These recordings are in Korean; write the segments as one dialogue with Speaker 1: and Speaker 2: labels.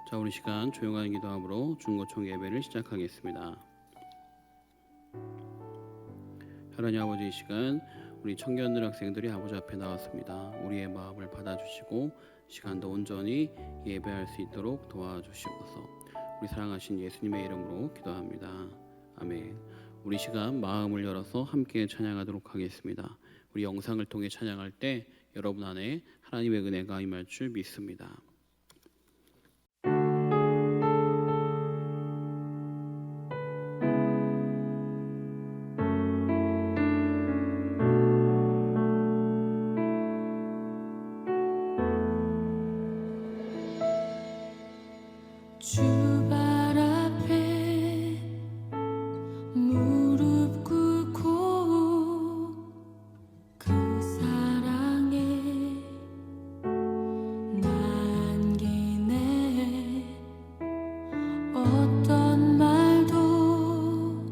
Speaker 1: 자, 우리 시간 조용한 기도함으로 중고청 예배를 시작하겠습니다. 하나님 아버지, 이 시간 우리 청년들 학생들이 아버지 앞에 나왔습니다. 우리의 마음을 받아주시고 시간도 온전히 예배할 수 있도록 도와주시옵소서. 우리 사랑하신 예수님의 이름으로 기도합니다. 아멘. 우리 시간 마음을 열어서 함께 찬양하도록 하겠습니다. 우리 영상을 통해 찬양할 때 여러분 안에 하나님의 은혜가 임할 줄 믿습니다.
Speaker 2: 주 발 앞에 무릎 꿇고 그 사랑에 남기네. 어떤 말도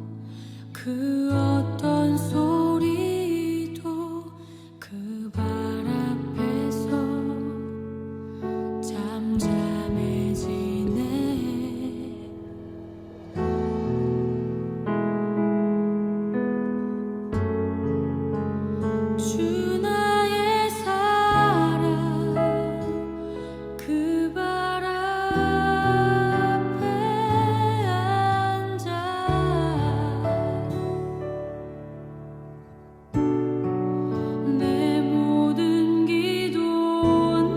Speaker 2: 그 어떤 소리도 그 발 앞에서 잠잠해지네. 주 나의 사랑 그 발 앞에 앉아 내 모든 기도는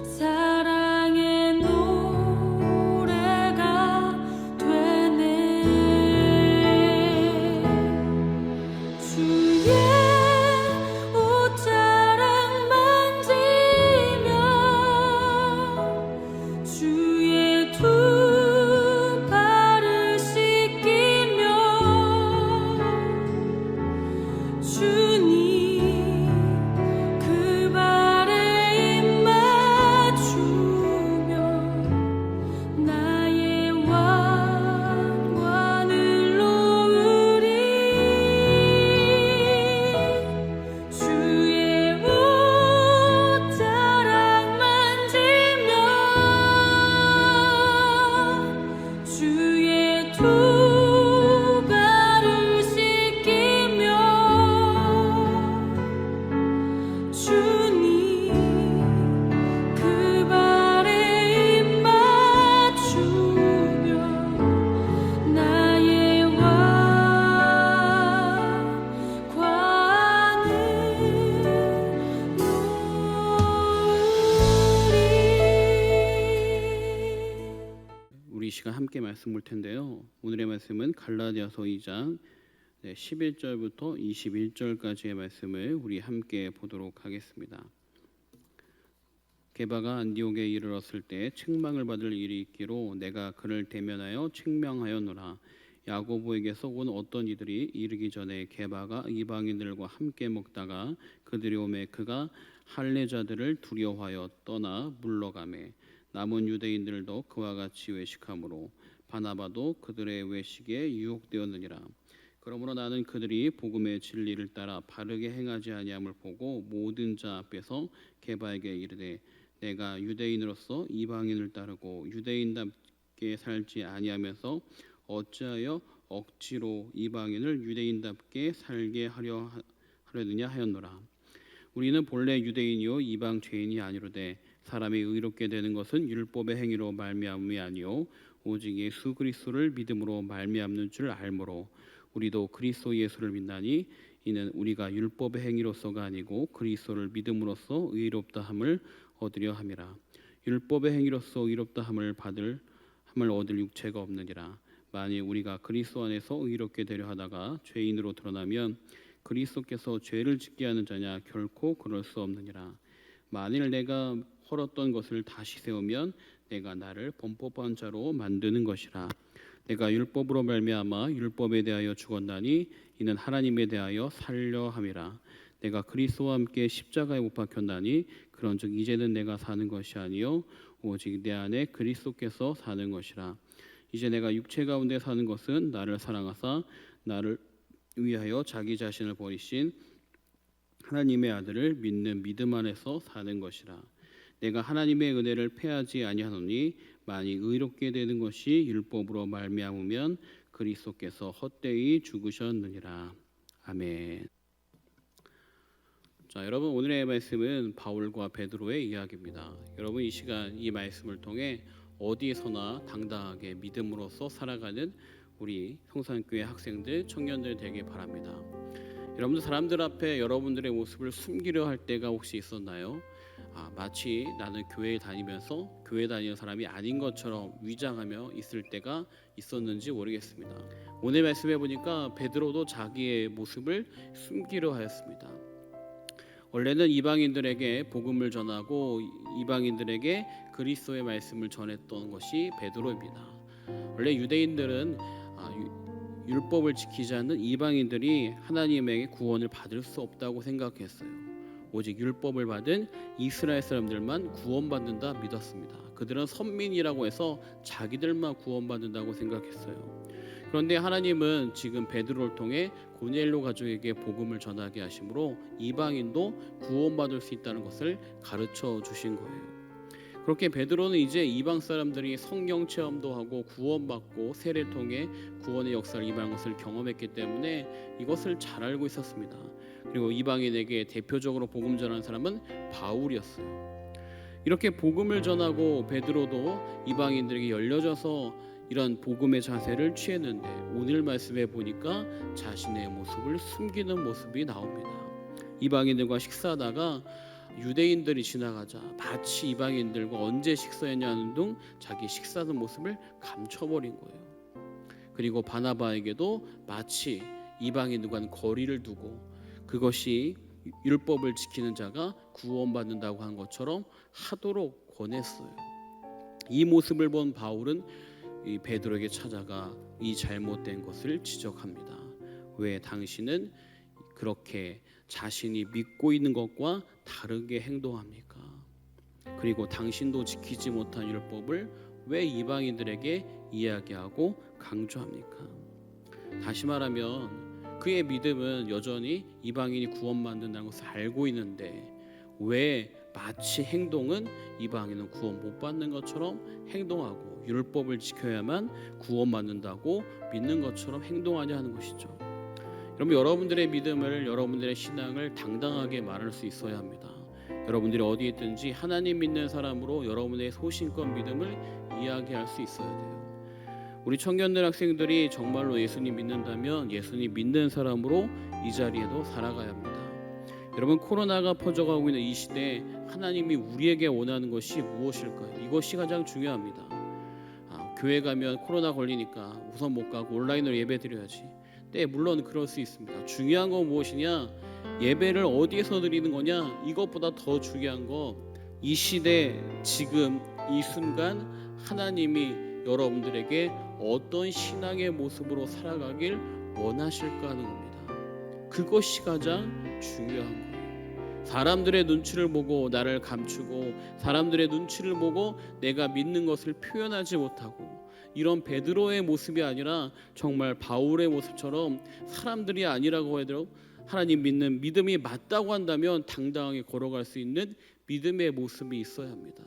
Speaker 2: 사랑의 노래가 되네. 주의 옷자락 만지며 주의 두 발을 씻기며 주님 그 발에 입 맞추며 나의 왕관을 놓으리. 주의 옷자락 만지며 주의 두 발을 씻기며 주님 그 발에 입 맞추며 나의 왕관을 놓으리.
Speaker 1: 우리 이 시간 함께 말씀 볼 텐데요. 오늘의 말씀은 갈라디아서 2장 11절부터 21절까지의 말씀을 우리 함께 보도록 하겠습니다. 게바가 안디옥에 이르렀을 때 책망을 받을 일이 있기로 내가 그를 대면하여 책명하였노라. 야고보에게서 온 어떤 이들이 이르기 전에 게바가 이방인들과 함께 먹다가 그들이 오매 그가 할례자들을 두려워하여 떠나 물러가매 남은 유대인들도 그와 같이 외식하므로 바나바도 그들의 외식에 유혹되었느니라. 그러므로 나는 그들이 복음의 진리를 따라 바르게 행하지 아니함을 보고 모든 자 앞에서 게바에게 이르되 내가 유대인으로서 이방인을 따르고 유대인답게 살지 아니하면서 어찌하여 억지로 이방인을 유대인답게 살게 하려느냐 하였노라. 우리는 본래 유대인이요 이방 죄인이 아니로되 사람이 의롭게 되는 것은 율법의 행위로 말미암음이 아니요 오직 예수 그리스도를 믿음으로 말미암는 줄 알므로 우리도 그리스도 예수를 믿나니 이는 우리가 율법의 행위로서가 아니고 그리스도를 믿음으로써 의롭다 함을 얻으려 함이라. 율법의 행위로서 의롭다 함을 얻을 육체가 없느니라. 만일 우리가 그리스도 안에서 의롭게 되려 하다가 죄인으로 드러나면 그리스도께서 죄를 짓게 하는 자냐? 결코 그럴 수 없느니라. 만일 내가 헐었던 것을 다시 세우면 내가 나를 범법한 자로 만드는 것이라. 내가 율법으로 말미암아 율법에 대하여 죽었나니 이는 하나님에 대하여 살려 함이라. 내가 그리스도와 함께 십자가에 못 박혔나니 그런즉 이제는 내가 사는 것이 아니요 오직 내 안에 그리스도께서 사는 것이라. 이제 내가 육체 가운데 사는 것은 나를 사랑하사 나를 위하여 자기 자신을 버리신 하나님의 아들을 믿는 믿음 안에서 사는 것이라. 내가 하나님의 은혜를 패하지 아니하노니 만일 의롭게 되는 것이 율법으로 말미암으면 그리스도께서 헛되이 죽으셨느니라. 아멘. 자, 여러분 오늘의 말씀은 바울과 베드로의 이야기입니다. 여러분 이 시간 이 말씀을 통해 어디에서나 당당하게 믿음으로써 살아가는 우리 성산교회 학생들, 청년들 되길 바랍니다. 여러분들 사람들 앞에 여러분들의 모습을 숨기려 할 때가 혹시 있었나요? 마치 나는 교회에 다니면서 교회 다니는 사람이 아닌 것처럼 위장하며 있을 때가 있었는지 모르겠습니다. 오늘 말씀해 보니까 베드로도 자기의 모습을 숨기려 하였습니다. 원래는 이방인들에게 복음을 전하고 이방인들에게 그리스도의 말씀을 전했던 것이 베드로입니다. 원래 유대인들은 율법을 지키지 않는 이방인들이 하나님에게 구원을 받을 수 없다고 생각했어요. 오직 율법을 받은 이스라엘 사람들만 구원받는다 믿었습니다. 그들은 선민이라고 해서 자기들만 구원받는다고 생각했어요. 그런데 하나님은 지금 베드로를 통해 고넬료 가족에게 복음을 전하게 하심으로 이방인도 구원받을 수 있다는 것을 가르쳐 주신 거예요. 그렇게 베드로는 이제 이방 사람들이 성령 체험도 하고 구원받고 세례를 통해 구원의 역사를 임하는 것을 경험했기 때문에 이것을 잘 알고 있었습니다. 그리고 이방인에게 대표적으로 복음 전하는 사람은 바울이었어요. 이렇게 복음을 전하고 베드로도 이방인들에게 열려져서 이런 복음의 자세를 취했는데 오늘 말씀에 보니까 자신의 모습을 숨기는 모습이 나옵니다. 이방인들과 식사하다가 유대인들이 지나가자 마치 이방인들과 언제 식사했냐는 등 자기 식사하는 모습을 감춰버린 거예요. 그리고 바나바에게도 마치 이방인들과는 거리를 두고 그것이 율법을 지키는 자가 구원받는다고 한 것처럼 하도록 권했어요. 이 모습을 본 바울은 이 베드로에게 찾아가 이 잘못된 것을 지적합니다. 왜 당신은 그렇게 자신이 믿고 있는 것과 다르게 행동합니까? 그리고 당신도 지키지 못한 율법을 왜 이방인들에게 이야기하고 강조합니까? 다시 말하면 그의 믿음은 여전히 이방인이 구원받는다는 것을 알고 있는데 왜 마치 행동은 이방인은 구원 못 받는 것처럼 행동하고 율법을 지켜야만 구원받는다고 믿는 것처럼 행동하냐 하는 것이죠. 여러분 여러분들의 믿음을 여러분들의 신앙을 당당하게 말할 수 있어야 합니다. 여러분들이 어디에 있든지 하나님 믿는 사람으로 여러분의 소신껏 믿음을 이야기할 수 있어야 돼요. 우리 청년들 학생들이 정말로 예수님 믿는다면 예수님 믿는 사람으로 이 자리에도 살아가야 합니다. 여러분 코로나가 퍼져가고 있는 이 시대에 하나님이 우리에게 원하는 것이 무엇일까요? 이것이 가장 중요합니다. 교회 가면 코로나 걸리니까 우선 못 가고 온라인으로 예배 드려야지. 네, 물론 그럴 수 있습니다. 중요한 건 무엇이냐? 예배를 어디에서 드리는 거냐? 이것보다 더 중요한 거 이 시대 지금 이 순간 하나님이 여러분들에게 어떤 신앙의 모습으로 살아가길 원하실까 하는 겁니다. 그것이 가장 중요한 거예요. 사람들의 눈치를 보고 나를 감추고 사람들의 눈치를 보고 내가 믿는 것을 표현하지 못하고 이런 베드로의 모습이 아니라 정말 바울의 모습처럼 사람들이 아니라고 해도 하나님 믿는 믿음이 맞다고 한다면 당당하게 걸어갈 수 있는 믿음의 모습이 있어야 합니다.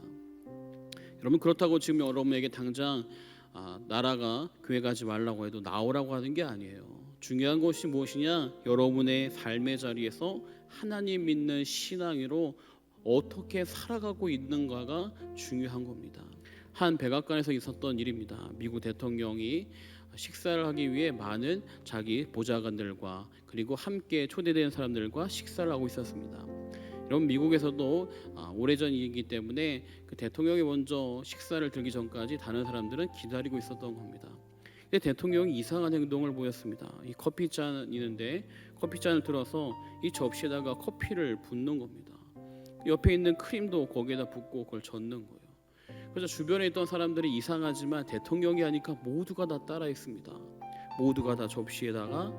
Speaker 1: 여러분 그렇다고 지금 여러분에게 당장 나라가 교회 가지 말라고 해도 나오라고 하는 게 아니에요. 중요한 것이 무엇이냐? 여러분의 삶의 자리에서 하나님 믿는 신앙으로 어떻게 살아가고 있는가가 중요한 겁니다. 한 백악관에서 있었던 일입니다. 미국 대통령이 식사를 하기 위해 많은 자기 보좌관들과 그리고 함께 초대된 사람들과 식사를 하고 있었습니다. 여러분 미국에서도 오래전 일이기 때문에 그 대통령이 먼저 식사를 들기 전까지 다른 사람들은 기다리고 있었던 겁니다. 근데 대통령이 이상한 행동을 보였습니다. 이 커피잔 있는데 커피잔을 들어서 이 접시에다가 커피를 붓는 겁니다. 옆에 있는 크림도 거기에다 붓고 그걸 젓는 거예요. 그래서 주변에 있던 사람들이 이상하지만 대통령이 하니까 모두가 다 따라했습니다. 모두가 다 접시에다가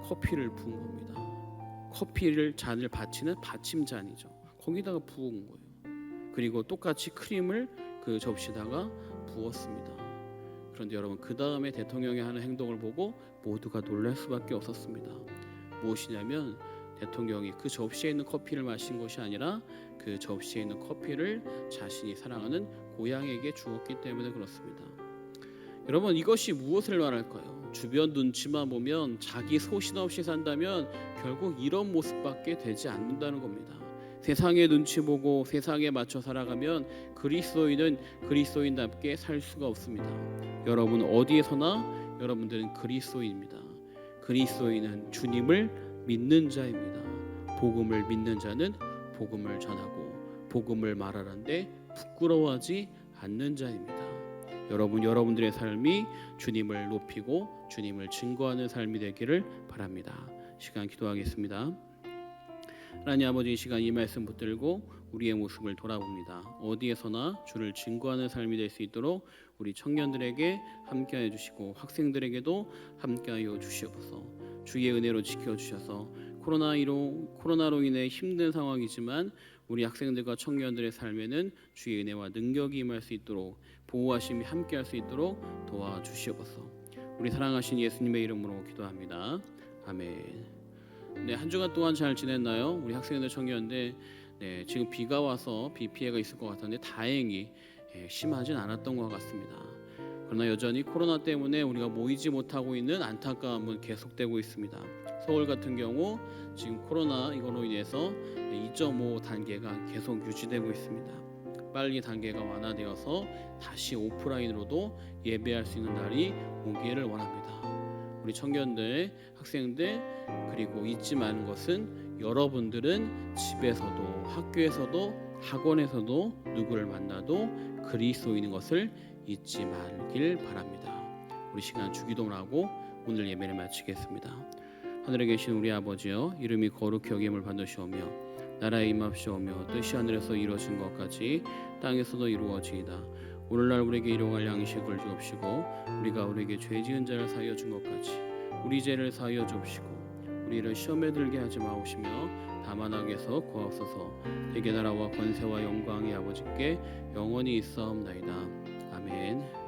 Speaker 1: 커피를 부은 겁니다. 커피를 잔을 받치는 받침잔이죠. 거기다가 부은 거예요. 그리고 똑같이 크림을 그 접시에다가 부었습니다. 그런데 여러분 그 다음에 대통령이 하는 행동을 보고 모두가 놀랄 수밖에 없었습니다. 무엇이냐면 대통령이 그 접시에 있는 커피를 마신 것이 아니라 그 접시에 있는 커피를 자신이 사랑하는 고양이에게 주었기 때문에 그렇습니다. 여러분, 이것이 무엇을 말할까요? 주변 눈치만 보면 자기 소신 없이 산다면 결국 이런 모습밖에 되지 않는다는 겁니다. 세상의 눈치 보고 세상에 맞춰 살아가면 그리스도인은 그리스도인답게 살 수가 없습니다. 여러분, 어디에서나 여러분들은 그리스도인입니다. 그리스도인은 주님을 믿는 자입니다. 복음을 믿는 자는 복음을 전하고 복음을 말하는데 부끄러워하지 않는 자입니다. 여러분들의 삶이 주님을 높이고 주님을 증거하는 삶이 되기를 바랍니다. 시간 기도하겠습니다. 하나님 아버지, 이 시간 이 말씀 붙들고 우리의 모습을 돌아봅니다. 어디에서나 주를 증거하는 삶이 될 수 있도록 우리 청년들에게 함께하여 주시고 학생들에게도 함께하여 주시옵소서. 주의 은혜로 지켜주셔서 코로나로 인해 힘든 상황이지만 우리 학생들과 청년들의 삶에는 주의 은혜와 능력이 임할 수 있도록 보호하심이 함께할 수 있도록 도와주시옵소서. 우리 사랑하신 예수님의 이름으로 기도합니다. 아멘. 네, 한 주간 동안 잘 지냈나요? 우리 학생들, 청년들. 네, 지금 비가 와서 비 피해가 있을 것 같은데 다행히 심하진 않았던 것 같습니다. 그러나 여전히 코로나 때문에 우리가 모이지 못하고 있는 안타까움은 계속되고 있습니다. 서울 같은 경우 지금 코로나 이거로 인해서 2.5 단계가 계속 유지되고 있습니다. 빨리 단계가 완화되어서 다시 오프라인으로도 예배할 수 있는 날이 오기를 원합니다. 우리 청년들, 학생들, 그리고 잊지 마는 것은 여러분들은 집에서도 학교에서도 학원에서도 누구를 만나도 그리스도인인 것을 잊지 말길 바랍니다. 우리 시간 주기도를 하고 오늘 예배를 마치겠습니다. 하늘에 계신 우리 아버지여, 이름이 거룩히 여김을 받으시오며 나라에 임합시오며 뜻이 하늘에서 이루어진 것 같이 땅에서도 이루어지이다. 오늘날 우리에게 일용할 양식을 주옵시고 우리가 우리에게 죄 지은 자를 사하여 준 것 같이 우리 죄를 사하여 주옵시고 우리를 시험에 들게 하지 마옵시며 다만 악에서 구하옵소서. 대개 나라와 권세와 영광이 아버지께 영원히 있사옵나이다. 아멘.